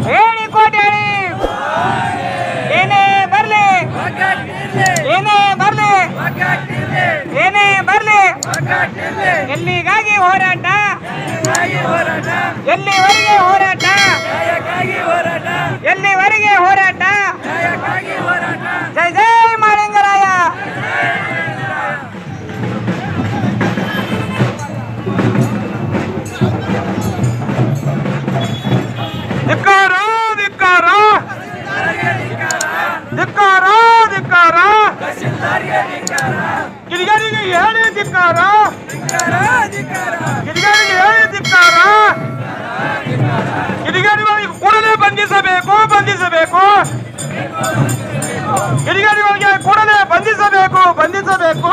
ಹೇಳಿ ಕೋಟೇಳಿ ಏನೇ ಬರ್ಲಿ ಏನೇ ಬರ್ಲಿ ಏನೇ ಬರ್ಲಿ ಎಲ್ಲಿಗಾಗಿ ಹೋರಾಟ ಎಲ್ಲಿವರೆಗೆ ಹೋರಾಟ ಎಲ್ಲಿವರೆಗೆ ಹೋರಾಟ ಜೈ ಜೈ ಮಾಳಿಂಗರಾಯ ಧಿಕ್ಕಾರ ಧಿಕ್ಕಾರ ಧಿಕ್ಕಾರ ಧಿಕ್ಕಾರ ಕಿಡಿಗರಿಗೆ ಹೇಳಿ ಧಿಕ್ಕಾರ ಕಿಡಿಗರಿಗೆ ಹೇಳಿ ಧಿಕ್ಕಾರ ಕಿಡಿಗರಿಗೆ ಕೂಡಲೇ ಬಂಧಿಸಬೇಕು ಬಂಧಿಸಬೇಕು ಕಿಡಿಗರಿಗೆ ಕೂಡಲೇ ಬಂಧಿಸಬೇಕು ಬಂಧಿಸಬೇಕು